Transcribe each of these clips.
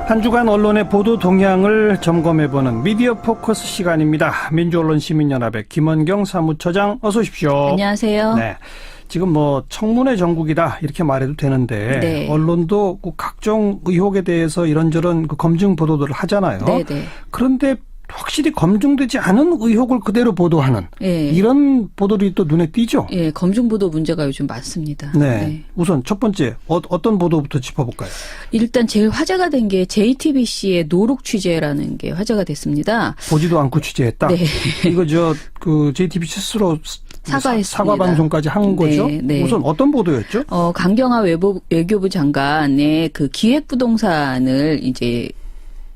한 주간 언론의 보도 동향을 점검해보는 미디어 포커스 시간입니다. 민주언론시민연합의 김원경 사무처장 어서 오십시오. 안녕하세요. 네, 지금 청문회 정국이다 이렇게 말해도 되는데 네. 언론도 각종 의혹에 대해서 이런저런 검증 보도들을 하잖아요. 네. 그런데 확실히 검증되지 않은 의혹을 그대로 보도하는 이런 보도들이 또 눈에 띄죠. 예, 검증 보도 문제가 요즘 많습니다. 네. 우선 첫 번째 어떤 보도부터 짚어볼까요? 일단 제일 화제가 된 게 JTBC의 노룩 취재라는 게 화제가 됐습니다. 보지도 않고 취재했다. 네. 이거 JTBC 스스로 사과했습니다. 사과 방송까지 한 거죠. 네. 우선 어떤 보도였죠? 강경화 외교부 장관의 그 기획부동산을 이제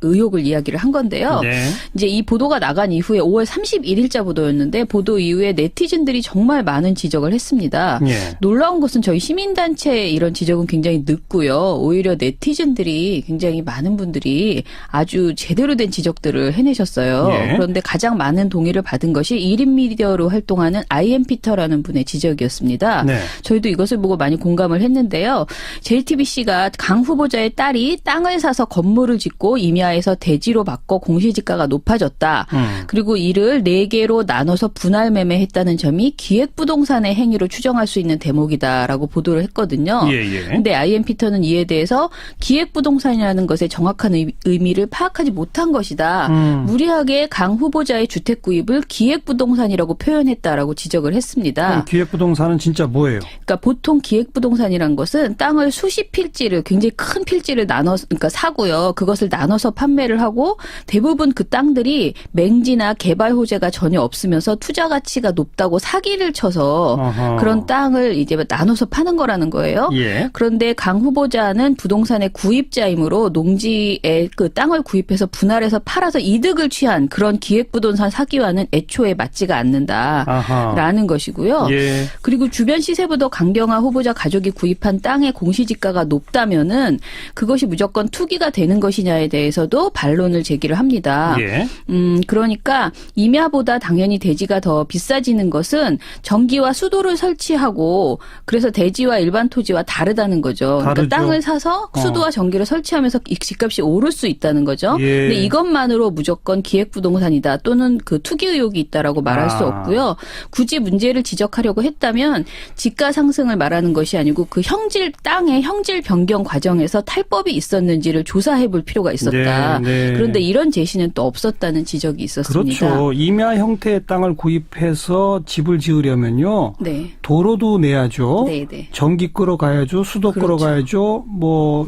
의혹을 이야기를 한 건데요. 네. 이제 이 보도가 나간 이후에 5월 31일자 보도였는데 보도 이후에 네티즌들이 정말 많은 지적을 했습니다. 네. 놀라운 것은 저희 시민단체의 이런 지적은 굉장히 늦고요. 오히려 네티즌들이 굉장히 많은 분들이 아주 제대로 된 지적들을 해내셨어요. 네. 그런데 가장 많은 동의를 받은 것이 1인 미디어로 활동하는 IM 피터라는 분의 지적이었습니다. 네. 저희도 이것을 보고 많이 공감을 했는데요. JTBC가 강 후보자의 딸이 땅을 사서 건물을 짓고 임야에서 대지로 바꿔 공시지가가 높아졌다. 그리고 이를 4개로 나눠서 분할 매매했다는 점이 기획부동산의 행위로 추정할 수 있는 대목이다라고 보도를 했거든요. 그런데 IM 피터는 이에 대해서 기획부동산이라는 것의 정확한 의미를 파악하지 못한 것이다. 무리하게 강 후보자의 주택 구입을 기획부동산이라고 표현했다라고 지적을 했습니다. 그럼 기획부동산은 진짜 뭐예요? 그러니까 보통 기획부동산이란 것은 땅을 수십 필지를 굉장히 큰 필지를 그러니까 사고요. 그것을 나눠서 판매를 하고 대부분 그 땅들이 맹지나 개발 호재가 전혀 없으면서 투자 가치가 높다고 사기를 쳐서 그런 땅을 이제 나눠서 파는 거라는 거예요. 예. 그런데 강 후보자는 부동산의 구입자이므로 농지에 그 땅을 구입해서 분할해서 팔아서 이득을 취한 그런 기획부동산 사기와는 애초에 맞지가 않는다라는 것이고요. 예. 그리고 주변 시세보다 강경화 후보자 가족이 구입한 땅의 공시지가가 높다면은 그것이 무조건 투기가 되는 것이냐에 대해서도 반론을 제기를 합니다. 예. 그러니까 임야보다 당연히 대지가 더 비싸지는 것은 전기와 수도를 설치하고 그래서 대지와 일반 토지와 다르다는 거죠. 그러니까 땅을 사서 수도와 전기를 설치하면서 집값이 오를 수 있다는 거죠. 예. 근데 이것만으로 무조건 기획부동산이다 또는 그 투기 의혹이 있다라고 말할 수 없고요. 굳이 문제를 지적하려고 했다면 지가 상승을 말하는 것이 아니고 그 땅의 형질 변경 과정에서 탈법이 있었는지를 조사해 볼 필요가 있었다. 네. 그런데 이런 제시는 또 없었다는 지적이 있었습니다. 그렇죠. 임야 형태의 땅을 구입해서 집을 지으려면요. 네. 도로도 내야죠. 네. 전기 끌어가야죠. 수도 그렇죠. 끌어가야죠.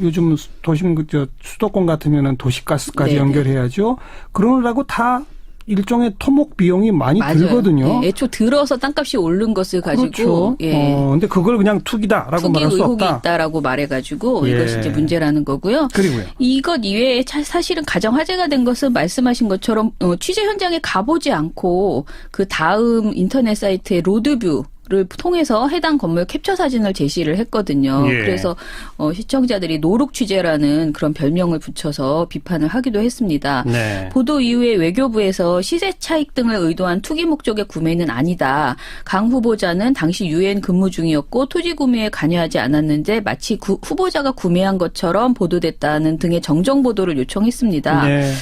요즘 도심 수도권 같으면은 도시가스까지 네네. 연결해야죠. 그러느라고 다 일종의 토목 비용이 많이 맞아요. 들거든요. 네. 애초 들어서 땅값이 오른 것을 가지고 그렇죠. 근데 그걸 그냥 투기다라고 말할 수 투기 의혹이 없다. 있다라고 말해가지고 이것이 이제 문제라는 거고요. 그리고요. 이것 이외에 사실은 가장 화제가 된 것은 말씀하신 것처럼 취재 현장에 가보지 않고 그 다음 인터넷 사이트의 로드뷰 를 통해서 해당 건물 캡처 사진을 제시를 했거든요. 예. 그래서 시청자들이 노룩 취재라는 그런 별명을 붙여서 비판을 하기도 했습니다. 네. 보도 이후에 외교부에서 시세 차익 등을 의도한 투기 목적의 구매는 아니다. 강 후보자는 당시 유엔 근무 중이었고 토지 구매에 관여하지 않았는데 마치 후보자가 구매한 것처럼 보도됐다는 등의 정정 보도를 요청했습니다. 네.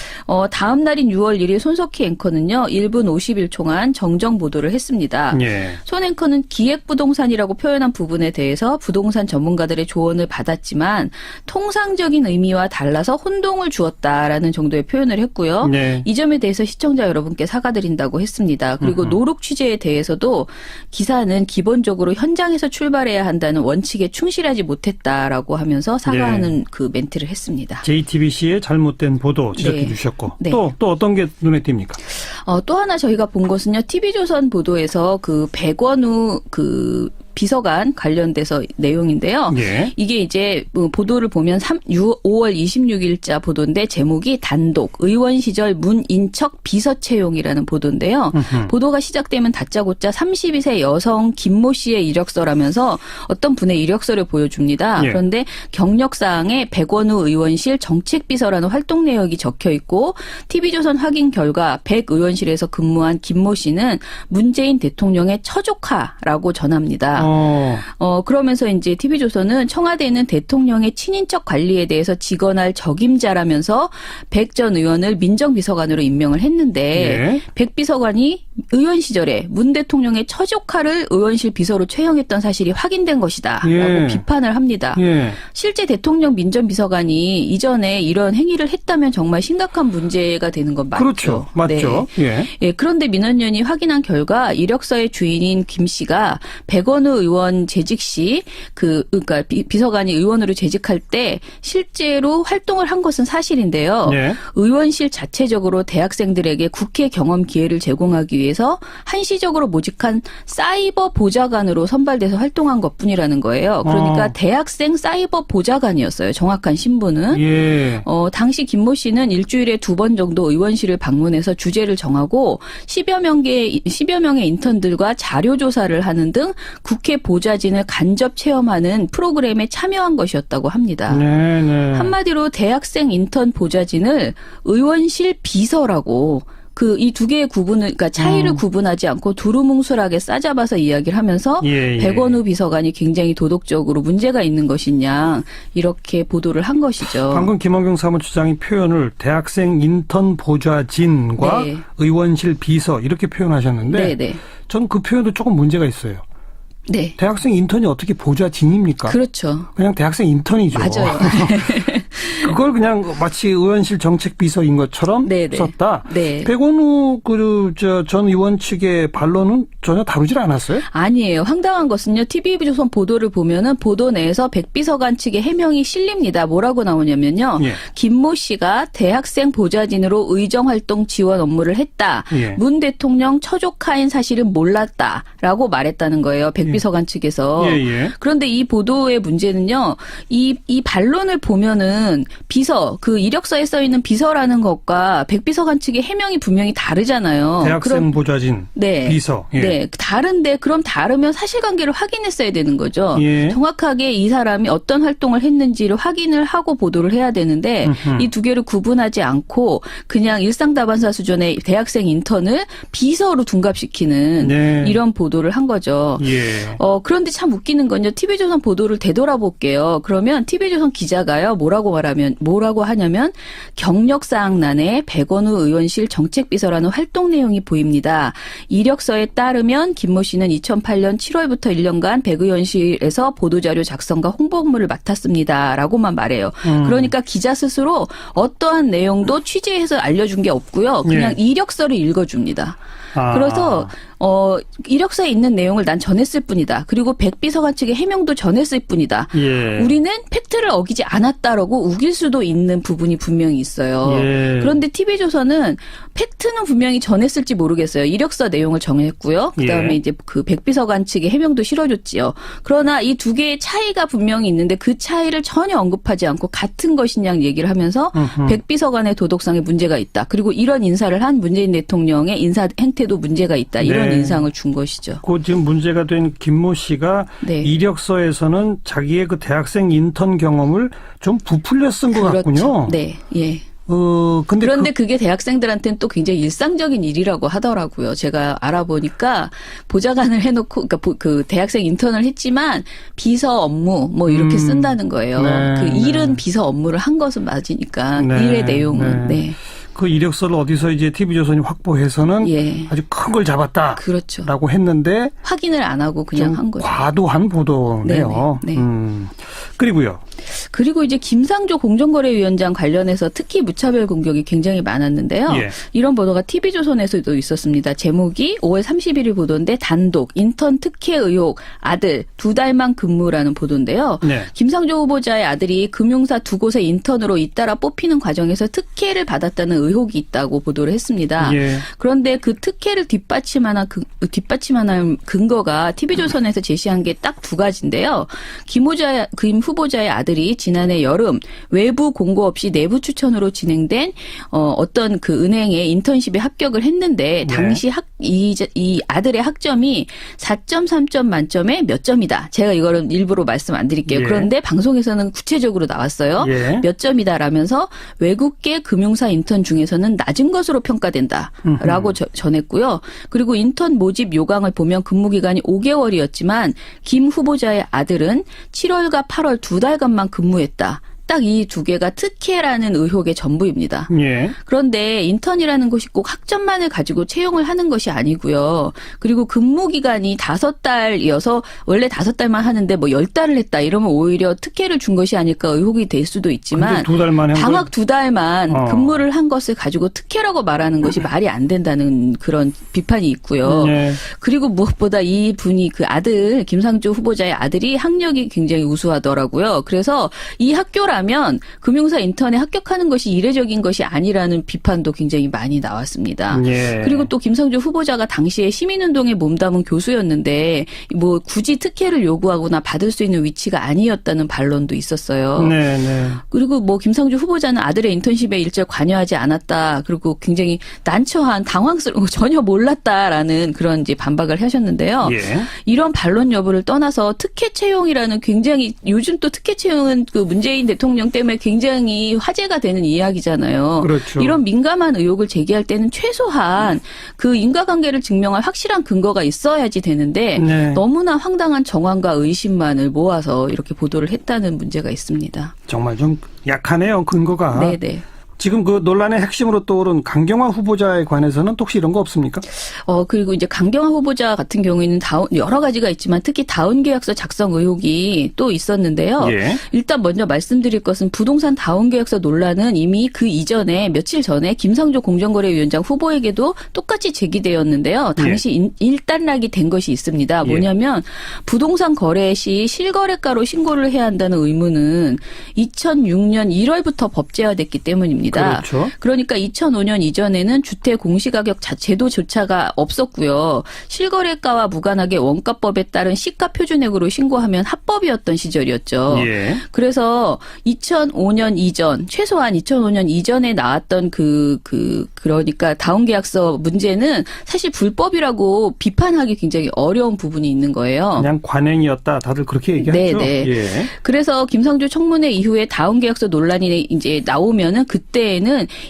다음 날인 6월 1일 손석희 앵커는요. 1분 51초간 정정 보도를 했습니다. 예. 손 앵커는 기획부동산이라고 표현한 부분에 대해서 부동산 전문가들의 조언을 받았지만 통상적인 의미와 달라서 혼동을 주었다라는 정도의 표현을 했고요. 네. 이 점에 대해서 시청자 여러분께 사과드린다고 했습니다. 그리고 노룩 취재에 대해서도 기사는 기본적으로 현장에서 출발해야 한다는 원칙에 충실하지 못했다라고 하면서 사과하는 그 멘트를 했습니다. JTBC의 잘못된 보도 지적해 네. 주셨고 네. 또 어떤 게 눈에 띕니까? 또 하나 저희가 본 것은요. TV조선 보도에서 그 백원우 비서관 관련돼서 내용인데요. 예. 이게 이제 보도를 보면 5월 26일자 보도인데 제목이 단독 의원 시절 문인척 비서 채용이라는 보도인데요. 보도가 시작되면 다짜고짜 32세 여성 김모 씨의 이력서라면서 어떤 분의 이력서를 보여줍니다. 예. 그런데 경력사항에 백원우 의원실 정책비서라는 활동 내역이 적혀 있고 TV조선 확인 결과 백 의원실에서 근무한 김모 씨는 문재인 대통령의 처조카라고 전합니다. 그러면서 이제 TV조선은 청와대는 대통령의 친인척 관리에 대해서 직언할 적임자라면서 백 전 의원을 민정비서관으로 임명을 했는데 예. 백 비서관이 의원 시절에 문 대통령의 처조카를 의원실 비서로 채용했던 사실이 확인된 것이다. 예. 라고 비판을 합니다. 예. 실제 대통령 민정비서관이 이전에 이런 행위를 했다면 정말 심각한 문제가 되는 건 맞죠. 그렇죠. 맞죠. 네. 예. 예, 그런데 민원연이 확인한 결과 이력서의 주인인 김 씨가 백원우 의원 재직 시 그러니까 비서관이 의원으로 재직할 때 실제로 활동을 한 것은 사실인데요. 예. 의원실 자체적으로 대학생들에게 국회 경험 기회를 제공하기 위해서 한시적으로 모집한 사이버 보좌관으로 선발돼서 활동한 것뿐이라는 거예요. 그러니까 대학생 사이버 보좌관이었어요. 정확한 신분은. 예. 당시 김모 씨는 일주일에 2번 정도 의원실을 방문해서 주제를 정하고 10여 명의 인턴들과 자료 조사를 하는 등 국회 보좌진을 간접 체험하는 프로그램에 참여한 것이었다고 합니다. 네, 네. 한마디로 대학생 인턴 보좌진을 의원실 비서라고 이 두 개의 그러니까 차이를 구분하지 않고 두루뭉술하게 싸잡아서 이야기를 하면서 예, 예. 백원우 비서관이 굉장히 도덕적으로 문제가 있는 것이냐 이렇게 보도를 한 것이죠. 방금 김원경 사무처장이 표현을 대학생 인턴 보좌진과 네. 의원실 비서 이렇게 표현하셨는데 네, 네. 전 그 표현도 조금 문제가 있어요. 네. 대학생 인턴이 어떻게 보좌진입니까? 그렇죠. 그냥 대학생 인턴이죠. 맞아요. 그걸 그냥 마치 의원실 정책 비서인 것처럼 네네. 썼다. 네. 백원우 전 의원 측의 반론은 전혀 다루질 않았어요? 아니에요. 황당한 것은요. TV조선 보도를 보면은 보도 내에서 백 비서관 측의 해명이 실립니다. 뭐라고 나오냐면요. 예. 김모 씨가 대학생 보좌진으로 의정활동 지원 업무를 했다. 예. 문 대통령 처조카인 사실은 몰랐다라고 말했다는 거예요. 백 비서관 측에서. 예, 예. 그런데 이 보도의 문제는요. 이 반론을 보면은 비서, 이력서에 써 있는 비서라는 것과 백 비서관 측의 해명이 분명히 다르잖아요. 대학생 보좌진, 네. 비서. 예. 네. 다른데 그럼 다르면 사실관계를 확인했어야 되는 거죠. 예. 정확하게 이 사람이 어떤 활동을 했는지를 확인을 하고 보도를 해야 되는데 이 두 개를 구분하지 않고 그냥 일상다반사 수준의 대학생 인턴을 비서로 둔갑시키는 네. 이런 보도를 한 거죠. 예. 그런데 참 웃기는 건요. TV조선 보도를 되돌아볼게요. 그러면 TV조선 기자가요. 뭐라고 하냐면 경력사항란에 백원우 의원실 정책비서라는 활동 내용이 보입니다. 이력서에 따르면 김모 씨는 2008년 7월부터 1년간 백의원실에서 보도자료 작성과 홍보 업무를 맡았습니다. 라고만 말해요. 그러니까 기자 스스로 어떠한 내용도 취재해서 알려준 게 없고요. 그냥 예. 이력서를 읽어줍니다. 아. 그래서 이력서에 있는 내용을 난 전했을 뿐이다. 그리고 백 비서관 측의 해명도 전했을 뿐이다. 예. 우리는 팩트를 어기지 않았다라고 우길 수도 있는 부분이 분명히 있어요. 예. 그런데 TV조선은 팩트는 분명히 전했을지 모르겠어요. 이력서 내용을 정했고요. 그다음에 예. 이제 백 비서관 측의 해명도 실어줬지요. 그러나 이 두 개의 차이가 분명히 있는데 그 차이를 전혀 언급하지 않고 같은 것이냐 얘기를 하면서 백 비서관의 도덕성에 문제가 있다. 그리고 이런 인사를 한 문재인 대통령의 인사 행태도 문제가 있다. 이런 네. 인상을 준 것이죠. 그 지금 문제가 된 김모 씨가 네. 이력서에서는 자기의 그 대학생 인턴 경험을 좀 부풀려 쓴 것 같군요. 그렇죠. 네, 예. 근데 그런데 그게 대학생들한테는 또 굉장히 일상적인 일이라고 하더라고요. 제가 알아보니까 보좌관을 해놓고, 그러니까 그 대학생 인턴을 했지만 비서 업무 뭐 이렇게 쓴다는 거예요. 네, 그 일은 네. 비서 업무를 한 것은 맞으니까 네, 일의 내용은 네. 그 이력서를 어디서 이제 TV조선이 확보해서는 예. 아주 큰 걸 잡았다. 그렇죠. 라고 했는데 확인을 안 하고 그냥 좀 한 거죠. 과도한 보도네요. 네네, 네. 그리고요. 그리고 이제 김상조 공정거래위원장 관련해서 특히 무차별 공격이 굉장히 많았는데요. 예. 이런 보도가 TV조선에서도 있었습니다. 제목이 5월 31일 보도인데 단독 인턴 특혜 의혹 아들 2달만 근무라는 보도인데요. 네. 김상조 후보자의 아들이 금융사 2곳의 인턴으로 잇따라 뽑히는 과정에서 특혜를 받았다는 의혹이 있다고 보도를 했습니다. 예. 그런데 그 특혜를 뒷받침하는 근거가 TV조선에서 제시한 게 딱 2가지인데요. 김 후보자의 아들이 지난해 여름 외부 공고 없이 내부 추천으로 진행된 어떤 그 은행의 인턴십에 합격을 했는데 당시 이 아들의 학점이 4.3점 만점에 몇 점이다. 제가 이거는 일부러 말씀 안 드릴게요. 예. 그런데 방송에서는 구체적으로 나왔어요. 예. 몇 점이다라면서 외국계 금융사 인턴 중에서는 낮은 것으로 평가된다라고 전했고요. 그리고 인턴 모집 요강을 보면 근무 기간이 5개월이었지만 김 후보자의 아들은 7월과 8월 2달간만 근무했다. 딱 이 두 개가 특혜라는 의혹의 전부입니다. 예. 그런데 인턴이라는 것이 꼭 학점만을 가지고 채용을 하는 것이 아니고요. 그리고 근무 기간이 5달이어서 원래 5달만 하는데 뭐 10달을 했다 이러면 오히려 특혜를 준 것이 아닐까 의혹이 될 수도 있지만 2달만 방학 2달만 근무를 한 것을 가지고 특혜라고 말하는 것이 말이 안 된다는 그런 비판이 있고요. 예. 그리고 무엇보다 이 분이 그 아들 김상조 후보자의 아들이 학력이 굉장히 우수하더라고요. 그래서 이 학교라면 금융사 인턴에 합격하는 것이 이례적인 것이 아니라는 비판도 굉장히 많이 나왔습니다. 예. 그리고 또 김상조 후보자가 당시에 시민운동에 몸담은 교수였는데 뭐 굳이 특혜를 요구하거나 받을 수 있는 위치가 아니었다는 반론도 있었어요. 네, 네. 그리고 뭐 김상조 후보자는 아들의 인턴십에 일절 관여하지 않았다. 그리고 굉장히 난처한 당황스러운 전혀 몰랐다라는 그런 이제 반박을 하셨는데요. 예. 이런 반론 여부를 떠나서 특혜 채용이라는 굉장히 요즘 또 특혜 채용은 그 문재인 대통령 때문에 굉장히 화제가 되는 이야기잖아요. 그렇죠. 이런 민감한 의혹을 제기할 때는 최소한 그 인과관계를 증명할 확실한 근거가 있어야지 되는데 네. 너무나 황당한 정황과 의심만을 모아서 이렇게 보도를 했다는 문제가 있습니다. 정말 좀 약하네요, 근거가. 네네. 지금 그 논란의 핵심으로 떠오른 강경화 후보자에 관해서는 또 혹시 이런 거 없습니까? 그리고 이제 강경화 후보자 같은 경우에는 여러 가지가 있지만 특히 다운계약서 작성 의혹이 또 있었는데요. 예. 일단 먼저 말씀드릴 것은 부동산 다운계약서 논란은 이미 그 이전에 며칠 전에 김상조 공정거래위원장 후보에게도 똑같이 제기되었는데요. 당시 일단락이 된 것이 있습니다. 뭐냐면 부동산 거래 시 실거래가로 신고를 해야 한다는 의무는 2006년 1월부터 법제화됐기 때문입니다. 그렇죠. 그러니까 2005년 이전에는 주택 공시가격 제도조차가 없었고요. 실거래가와 무관하게 원가법에 따른 시가 표준액으로 신고하면 합법이었던 시절이었죠. 예. 그래서 2005년 이전, 최소한 2005년 이전에 나왔던 그러니까 다운계약서 문제는 사실 불법이라고 비판하기 굉장히 어려운 부분이 있는 거예요. 그냥 관행이었다. 다들 그렇게 얘기하죠. 네네. 예. 그래서 김상조 청문회 이후에 다운계약서 논란이 이제 나오면은 그때에는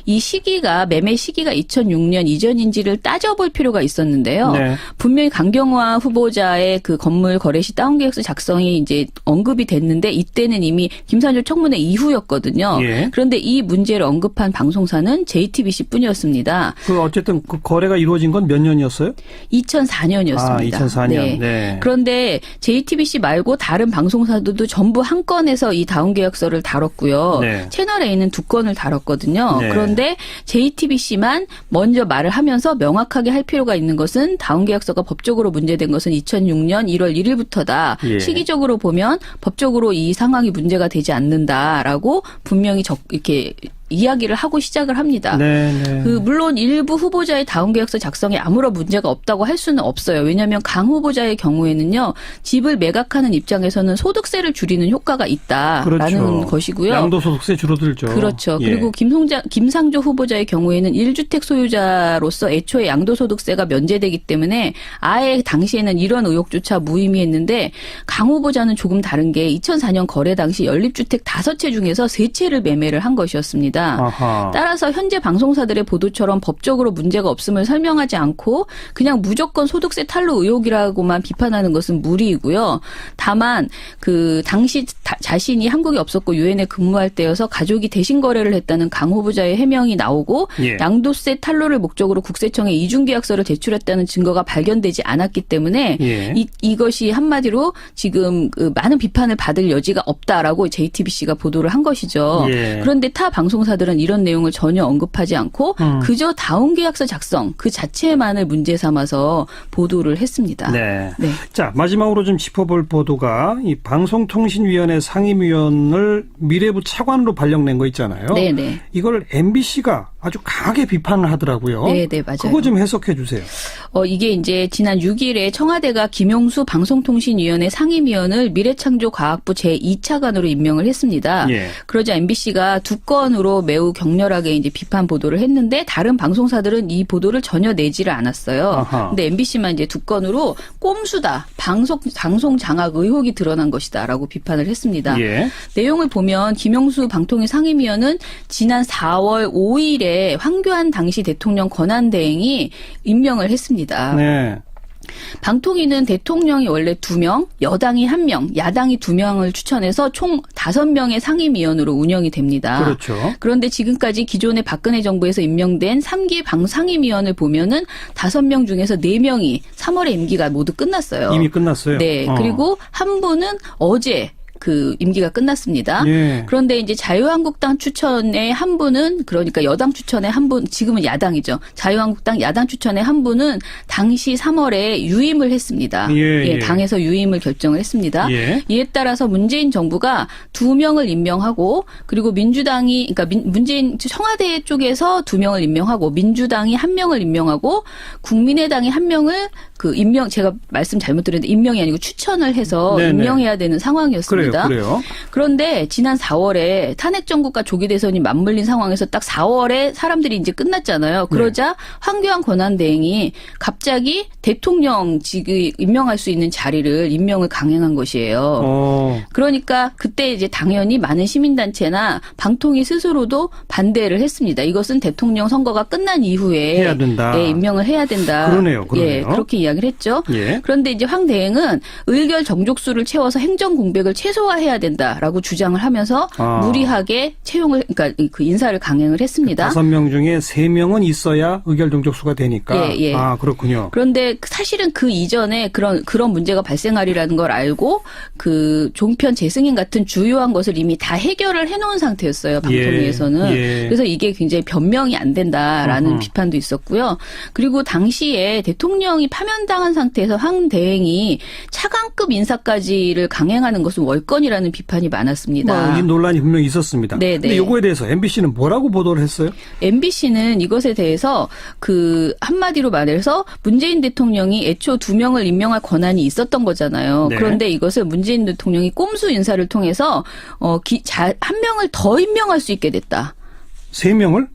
이 시기가 매매 시기가 2006년 이전인지를 따져볼 필요가 있었는데요. 네. 분명히 강경화 후보자의 그 건물 거래 시 다운계약서 작성이 이제 언급이 됐는데 이때는 이미 김상조 청문회 이후였거든요. 예. 그런데 이 문제를 언급한 방송사는 JTBC뿐이었습니다. 어쨌든 그 거래가 이루어진 건 몇 년이었어요? 2004년이었습니다. 아, 2004년. 네. 그런데 JTBC 말고 다른 방송사들도 전부 한 건에서 이 다운계약서를 다뤘고요. 네. 채널A는 2건을 다뤘거든요. 네. 그런데 JTBC만 먼저 말을 하면서 명확하게 할 필요가 있는 것은 다운계약서가 법적으로 문제된 것은 2006년 1월 1일부터다. 예. 시기적으로 보면 법적으로 이 상황이 문제가 되지 않는다라고 분명히 이렇게 이야기를 하고 시작을 합니다. 네. 물론 일부 후보자의 다운계약서 작성에 아무런 문제가 없다고 할 수는 없어요. 왜냐하면 강 후보자의 경우에는요. 집을 매각하는 입장에서는 소득세를 줄이는 효과가 있다라는 그렇죠. 것이고요. 양도소득세 줄어들죠. 그렇죠. 예. 그리고 김상조 후보자의 경우에는 1주택 소유자로서 애초에 양도소득세가 면제되기 때문에 아예 당시에는 이런 의혹조차 무의미했는데 강 후보자는 조금 다른 게 2004년 거래 당시 연립주택 5채 중에서 3채를 매매를 한 것이었습니다. 아하. 따라서 현재 방송사들의 보도처럼 법적으로 문제가 없음을 설명하지 않고 그냥 무조건 소득세 탈루 의혹이라고만 비판하는 것은 무리이고요. 다만 그 당시 자신이 한국에 없었고 유엔에 근무할 때여서 가족이 대신 거래를 했다는 강 후보자의 해명이 나오고 예. 양도세 탈루를 목적으로 국세청에 이중계약서를 제출했다는 증거가 발견되지 않았기 때문에 예. 이것이 한마디로 지금 그 많은 비판을 받을 여지가 없다라고 JTBC가 보도를 한 것이죠. 예. 그런데 타 방송사들은 이런 내용을 전혀 언급하지 않고 그저 다운계약서 작성 그 자체만을 문제 삼아서 보도를 했습니다. 네. 네. 자, 마지막으로 좀 짚어볼 보도가 이 방송통신위원회 상임위원을 미래부 차관으로 발령낸 거 있잖아요. 네네. 이걸 MBC가 아주 강하게 비판을 하더라고요. 네네, 맞아요. 그거 좀 해석해 주세요. 이게 이제 지난 6일에 청와대가 김용수 방송통신위원회 상임위원을 미래창조과학부 제2차관으로 임명을 했습니다. 예. 그러자 MBC가 2건으로 매우 격렬하게 이제 비판 보도를 했는데 다른 방송사들은 이 보도를 전혀 내지를 않았어요. 아하. 근데 MBC만 이제 2건으로 꼼수다. 방송 장악 의혹이 드러난 것이다라고 비판을 했습니다. 예. 내용을 보면 김용수 방통위 상임위원은 지난 4월 5일에 4월에 황교안 당시 대통령 권한대행이 임명을 했습니다. 네. 방통위는 대통령이 원래 2명, 여당이 1명, 야당이 2명을 추천해서 총 5명의 상임위원으로 운영이 됩니다. 그렇죠. 그런데 지금까지 기존의 박근혜 정부에서 임명된 3기 상임위원을 보면은 5명 중에서 4명이 3월에 임기가 모두 끝났어요. 이미 끝났어요. 네. 그리고 한 분은 어제 그 임기가 끝났습니다. 예. 그런데 이제 자유한국당 추천의 한 분은, 그러니까 여당 추천의 한 분, 지금은 야당이죠. 자유한국당 야당 추천의 한 분은 당시 3월에 유임을 했습니다. 예. 당에서 유임을 결정을 했습니다. 예. 이에 따라서 문재인 정부가 2명을 임명하고, 그리고 민주당이, 그러니까 문재인 청와대 쪽에서 2명을 임명하고, 민주당이 1명을 임명하고, 국민의당이 1명을 제가 말씀 잘못 드렸는데 임명이 아니고 추천을 해서 네네. 임명해야 되는 상황이었습니다. 그래요. 그런데 지난 4월에 탄핵 정국과 조기 대선이 맞물린 상황에서 딱 4월에 사람들이 이제 끝났잖아요. 그러자 황교안 권한대행이 갑자기 대통령직을 임명할 수 있는 자리를 임명을 강행한 것이에요. 그러니까 그때 이제 당연히 많은 시민단체나 방통위 스스로도 반대를 했습니다. 이것은 대통령 선거가 끝난 이후에 해야 된다. 임명을 해야 된다. 그러네요. 예, 그렇게 이야기를 했죠. 예. 그런데 이제 황 대행은 의결 정족수를 채워서 행정 공백을 최소화해야 된다라고 주장을 하면서 무리하게 채용을, 그러니까 그 인사를 강행을 했습니다. 5명 중에 3명은 있어야 의결 정족수가 되니까. 예. 아, 그렇군요. 그런데 사실은 그 이전에 그런 문제가 발생하리라는 걸 알고 그 종편 재승인 같은 주요한 것을 이미 다 해결을 해놓은 상태였어요. 방통위에서는. 예. 그래서 이게 굉장히 변명이 안 된다라는 비판도 있었고요. 그리고 당시에 대통령이 파면당한 상태에서 황 대행이 차관급 인사까지를 강행하는 것은 월권이라는 비판이 많았습니다. 이 논란이 분명히 있었습니다. 네네. 근데 이거에 대해서 MBC는 뭐라고 보도를 했어요? MBC는 이것에 대해서 그 한마디로 말해서 문재인 대통령이 애초 2명을 임명할 권한이 있었던 거잖아요. 네. 그런데 이것을 문재인 대통령이 꼼수 인사를 통해서 한 명을 더 임명할 수 있게 됐다. 3명을?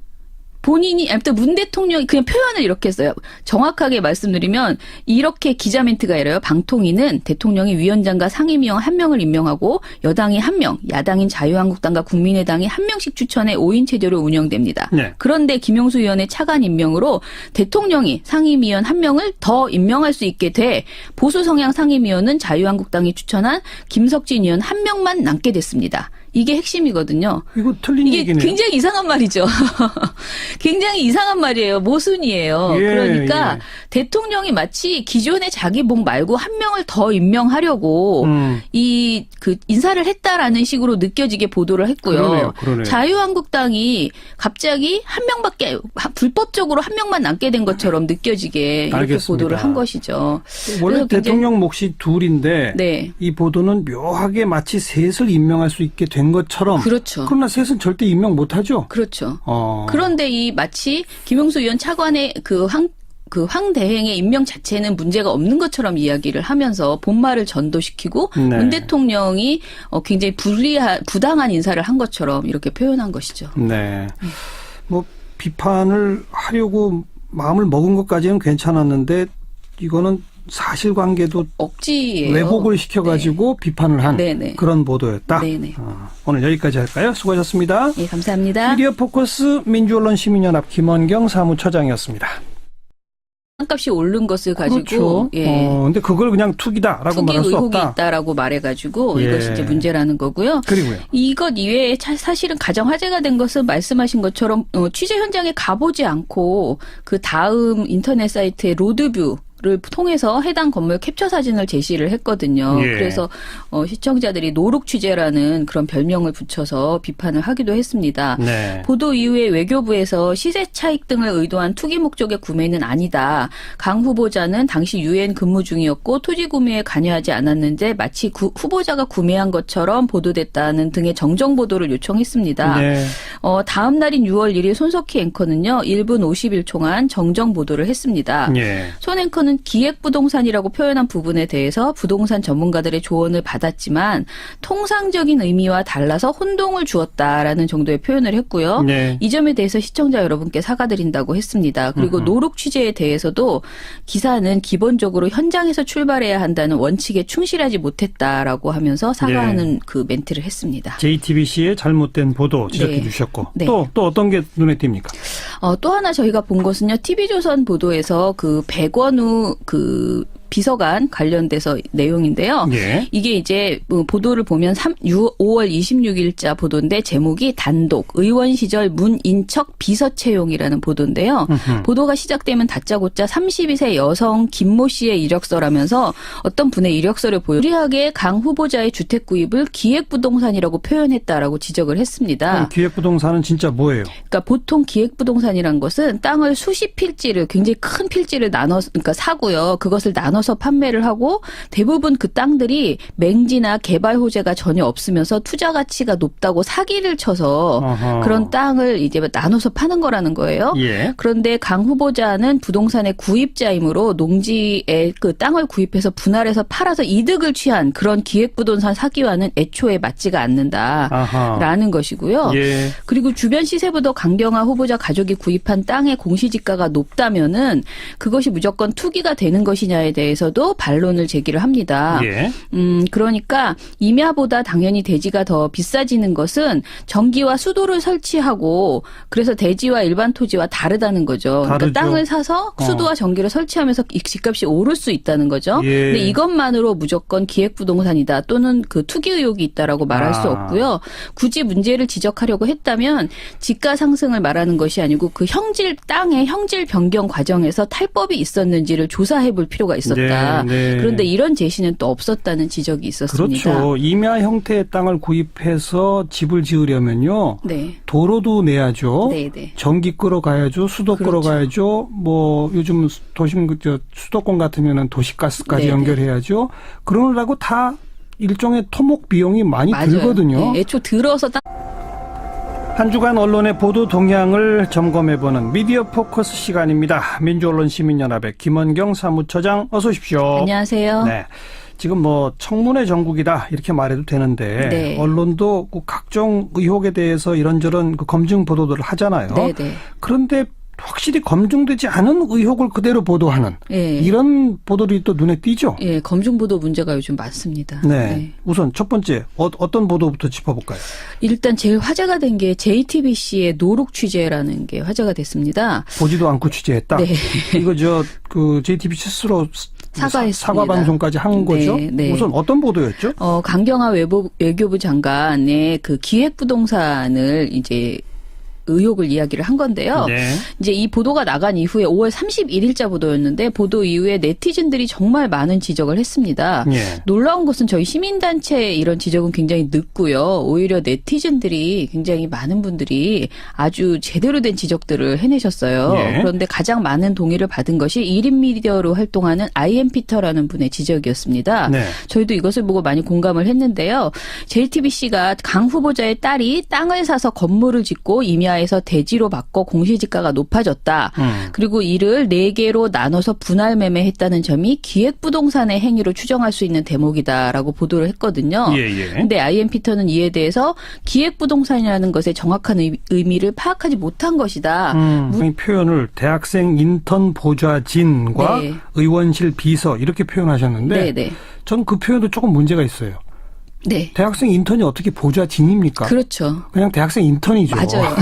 본인이, 아무튼 문 대통령이 그냥 표현을 이렇게 했어요. 정확하게 말씀드리면 이렇게 기자 멘트가 이래요. 방통위는 대통령이 위원장과 상임위원 1명을 임명하고 여당이 1명, 야당인 자유한국당과 국민의당이 1명씩 추천해 5인 체제로 운영됩니다. 네. 그런데 김용수 의원의 차관 임명으로 대통령이 상임위원 1명을 더 임명할 수 있게 돼 보수 성향 상임위원은 자유한국당이 추천한 김석진 의원 1명만 남게 됐습니다. 이게 핵심이거든요. 이거 틀린 이게 얘기네요. 굉장히 이상한 말이죠. 굉장히 이상한 말이에요. 모순이에요. 예, 그러니까 대통령이 마치 기존의 자기 복 말고 1명을 더 임명하려고 그 인사를 했다라는 식으로 느껴지게 보도를 했고요. 그러네요. 자유한국당이 갑자기 1명밖에 불법적으로 1명만 남게 된 것처럼 느껴지게 이렇게 알겠습니다. 보도를 한 것이죠. 원래 그래서 굉장히- 대통령 몫이 2인데 네. 이 보도는 묘하게 마치 3을 임명할 수 있게 된 것처럼. 그렇죠. 그러나 3은 절대 임명 못하죠. 그렇죠. 어. 그런데 이 마치 김용수 의원 차관의 황 대행의 임명 자체는 문제가 없는 것처럼 이야기를 하면서 본말을 전도시키고 네. 문 대통령이 굉장히 부당한 인사를 한 것처럼 이렇게 표현한 것이죠. 네. 뭐 비판을 하려고 마음을 먹은 것까지는 괜찮았는데 이거는 사실관계도 억지예요. 왜곡을 시켜가지고 비판을 한 네네. 그런 보도였다. 네네. 오늘 여기까지 할까요? 수고하셨습니다. 네, 감사합니다. 미디어 포커스 민주언론 시민연합 김원경 사무처장이었습니다. 값이 오른 것을 가지고 그렇죠. 예. 근데 그걸 그냥 투기다라고 투기 말할 수 의혹이 없다. 있다라고 말해가지고 예. 이것이 이제 문제라는 거고요. 그리고요. 이것 이외에 사실은 가장 화제가 된 것은 말씀하신 것처럼 취재 현장에 가보지 않고 그 다음 인터넷 사이트의 로드뷰 를 통해서 해당 건물 캡처 사진을 제시를 했거든요. 예. 그래서 시청자들이 노룩 취재라는 그런 별명을 붙여서 비판을 하기도 했습니다. 네. 보도 이후에 외교부에서 시세 차익 등을 의도한 투기 목적의 구매는 아니다. 강 후보자는 당시 유엔 근무 중이었고 토지 구매에 관여하지 않았는데 마치 후보자가 구매한 것처럼 보도됐다는 등의 정정 보도를 요청했습니다. 네. 다음 날인 6월 1일 손석희 앵커는요. 1분 51초간 정정 보도를 했습니다. 예. 손 앵커는 기획부동산이라고 표현한 부분에 대해서 부동산 전문가들의 조언을 받았지만 통상적인 의미와 달라서 혼동을 주었다라는 정도의 표현을 했고요. 네. 이 점에 대해서 시청자 여러분께 사과드린다고 했습니다. 그리고 노룩 취재에 대해서도 기사는 기본적으로 현장에서 출발해야 한다는 원칙에 충실하지 못했다라고 하면서 사과하는 그 멘트를 했습니다. JTBC의 잘못된 보도 지적해 네. 주셨고 네. 또 어떤 게 눈에 띕니까? 또 하나 저희가 본 것은요. TV조선 보도에서 그 백원우 비서관 관련돼서 내용인데요. 예. 이게 이제 보도를 보면 5월 26일자 보도인데 제목이 단독 의원 시절 문인척 비서 채용이라는 보도인데요. 보도가 시작되면 다짜고짜 32세 여성 김모 씨의 이력서라면서 어떤 분의 이력서를 유리하게 강 후보자의 주택 구입을 기획부동산이라고 표현했다라고 지적을 했습니다. 기획부동산은 진짜 뭐예요? 그러니까 보통 기획부동산이란 것은 땅을 수십 필지를 굉장히 큰 필지를 그러니까 사고요. 그것을 나눠서 판매를 하고 대부분 그 땅들이 맹지나 개발 호재가 전혀 없으면서 투자 가치가 높다고 사기를 쳐서 그런 땅을 이제 나눠서 파는 거라는 거예요. 예. 그런데 강 후보자는 부동산의 구입자이므로 농지에 그 땅을 구입해서 분할해서 팔아서 이득을 취한 그런 기획부동산 사기와는 애초에 맞지가 않는다라는 것이고요. 예. 그리고 주변 시세보다 강경화 후보자 가족이 구입한 땅의 공시지가가 높다면은 그것이 무조건 투기가 되는 것이냐에 대해서도 반론을 제기를 합니다. 예. 그러니까 임야보다 당연히 대지가 더 비싸지는 것은 전기와 수도를 설치하고 그래서 대지와 일반 토지와 다르다는 거죠. 다르죠. 그러니까 땅을 사서 수도와 전기를 설치하면서 집값이 오를 수 있다는 거죠. 예. 근데 이것만으로 무조건 기획부동산이다 또는 그 투기 의혹이 있다라고 말할 수 없고요. 굳이 문제를 지적하려고 했다면 지가 상승을 말하는 것이 아니고 그 땅의 형질 변경 과정에서 탈법이 있었는지를 조사해 볼 필요가 있었다. 네. 그런데 이런 제시는 또 없었다는 지적이 있었습니다. 그렇죠. 임야 형태의 땅을 구입해서 집을 지으려면요. 네. 도로도 내야죠. 네, 네. 전기 끌어가야죠. 수도 그렇죠. 끌어가야죠. 뭐 요즘 도심 수도권 같으면은 도시가스까지 네, 연결해야죠. 그러느라고 다 일종의 토목 비용이 많이 맞아요. 들거든요. 네, 애초 들어서 한 주간 언론의 보도 동향을 점검해보는 미디어 포커스 시간입니다. 민주언론시민연합의 김원경 사무처장 어서 오십시오. 안녕하세요. 네. 지금 뭐 청문회 정국이다 이렇게 말해도 되는데 네. 언론도 그 각종 의혹에 대해서 이런저런 그 검증 보도들을 하잖아요. 네, 네. 그런데 확실히 검증되지 않은 의혹을 그대로 보도하는 네. 이런 보도들이 또 눈에 띄죠. 예, 검증 보도 문제가 요즘 많습니다. 네. 우선 첫 번째 어떤 보도부터 짚어볼까요? 일단 제일 화제가 된 게 JTBC의 노룩 취재라는 게 화제가 됐습니다. 보지도 않고 취재했다. 네. 이거 그 JTBC 스스로 사과했습니다. 사과 방송까지 한 거죠. 네, 네. 우선 어떤 보도였죠? 강경화 외교부 장관의 그 기획부동산을 이제 의혹을 이야기를 한 건데요. 네. 이제 이 보도가 나간 이후에 5월 31일자 보도였는데 보도 이후에 네티즌들이 정말 많은 지적을 했습니다. 예. 놀라운 것은 저희 시민단체의 이런 지적은 굉장히 늦고요. 오히려 네티즌들이 굉장히 많은 분들이 아주 제대로 된 지적들을 해내셨어요. 예. 그런데 가장 많은 동의를 받은 것이 1인 미디어로 활동하는 IM피터라는 분의 지적이었습니다. 네. 저희도 이것을 보고 많이 공감을 했는데요. JTBC가 강 후보자의 딸이 땅을 사서 건물을 짓고 임야에서 대지로 바꿔 공시지가가 높아졌다. 그리고 이를 4개로 나눠서 분할 매매했다는 점이 기획부동산의 행위로 추정할 수 있는 대목이다라고 보도를 했거든요. 그런데 IM피터는 이에 대해서 기획부동산이라는 것의 정확한 의미를 파악하지 못한 것이다. 이 표현을 대학생 인턴 보좌진과 네. 의원실 비서 이렇게 표현하셨는데 네, 네. 전 그 표현도 조금 문제가 있어요. 네. 대학생 인턴이 어떻게 보좌진입니까? 그렇죠. 그냥 대학생 인턴이죠. 맞아요.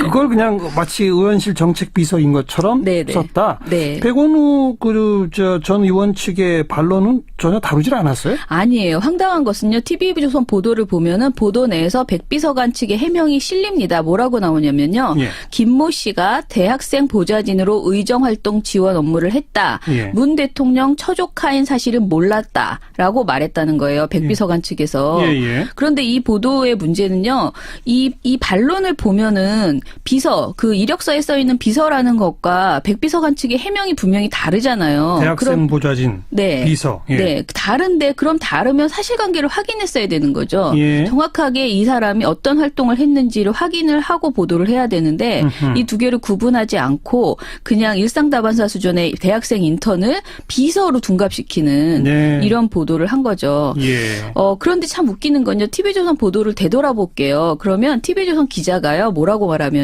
그걸 그냥 마치 의원실 정책비서인 것처럼 네네. 썼다. 네. 백원우 전 의원 측의 반론은 전혀 다루질 않았어요? 아니에요. 황당한 것은요. TV조선 보도를 보면은 보도 내에서 백 비서관 측의 해명이 실립니다. 뭐라고 나오냐면요. 예. 김모 씨가 대학생 보좌진으로 의정활동 지원 업무를 했다. 예. 문 대통령 처조카인 사실은 몰랐다라고 말했다는 거예요. 백 비서관 측에서. 예. 그런데 이 보도의 문제는요. 이 반론을 보면은 비서, 그 이력서에 써 있는 비서라는 것과 백 비서관 측의 해명이 분명히 다르잖아요. 대학생 보좌진, 네. 비서. 예. 네. 다른데 그럼 다르면 사실관계를 확인했어야 되는 거죠. 예. 정확하게 이 사람이 어떤 활동을 했는지를 확인을 하고 보도를 해야 되는데 이 두 개를 구분하지 않고 그냥 일상다반사 수준의 대학생 인턴을 비서로 둔갑시키는 네. 이런 보도를 한 거죠. 예. 그런데 참 웃기는 건요. TV조선 보도를 되돌아볼게요. 그러면 TV조선 기자가요. 뭐라고 말하면요.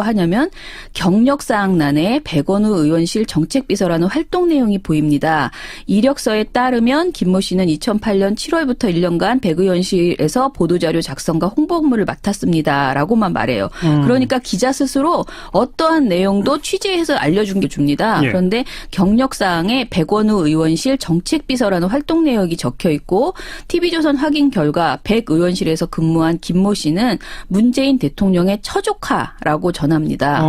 하냐면 경력사항란에 백원우 의원실 정책비서라는 활동 내용이 보입니다. 이력서에 따르면 김모 씨는 2008년 7월부터 1년간 백 의원실에서 보도자료 작성과 홍보 업무를 맡았습니다. 라고만 말해요. 그러니까 기자 스스로 어떠한 내용도 취재해서 알려준 게 줍니다. 예. 그런데 경력사항에 백원우 의원실 정책비서라는 활동 내역이 적혀 있고 TV조선 확인 결과 백 의원실에서 근무한 김모 씨는 문재인 대통령의 처조카라고 전합니다.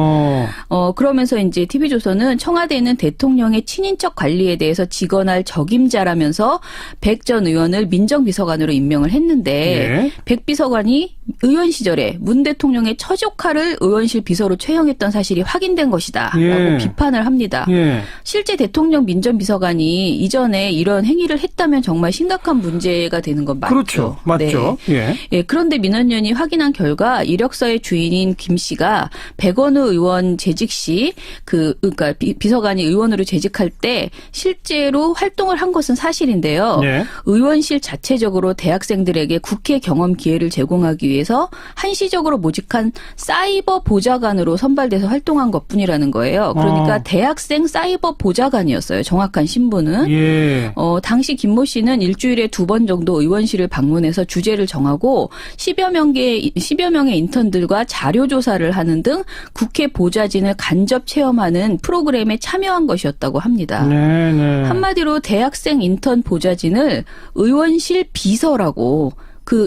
그러면서 이제 TV조선은 청와대에 있는 대통령의 친인척 관리에 대해서 직언할 적임자라면서 백 전 의원을 민정비서관으로 임명을 했는데 예. 백 비서관이 의원 시절에 문 대통령의 처조카를 의원실 비서로 채용했던 사실이 확인된 것이다. 예. 라고 비판을 합니다. 예. 실제 대통령 민정비서관이 이전에 이런 행위를 했다면 정말 심각한 문제가 되는 건 맞죠. 그렇죠. 맞죠. 네. 예. 예, 그런데 민원연이 확인한 결과 이력서의 주인인 김 씨가 백원우 의원 재직 시 그러니까 비서관이 의원으로 재직할 때 실제로 활동을 한 것은 사실인데요. 네. 의원실 자체적으로 대학생들에게 국회 경험 기회를 제공하기 위해서 한시적으로 모집한 사이버 보좌관으로 선발돼서 활동한 것뿐이라는 거예요. 그러니까 대학생 사이버 보좌관이었어요. 정확한 신분은. 예. 당시 김모 씨는 일주일에 2번 정도 의원실을 방문해서 주제를 정하고 10여 명의 인턴들과 자료 조사를 하는 등 국회 보좌진을 간접 체험하는 프로그램에 참여한 것이었다고 합니다. 네네. 한마디로 대학생 인턴 보좌진을 의원실 비서라고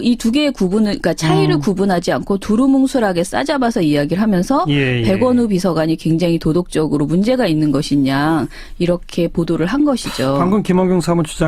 이 두 개의 구분을, 그러니까 차이를 구분하지 않고 두루뭉술하게 싸잡아서 이야기를 하면서 예. 백원우 비서관이 굉장히 도덕적으로 문제가 있는 것이냐 이렇게 보도를 한 것이죠. 방금 김원경 사무처장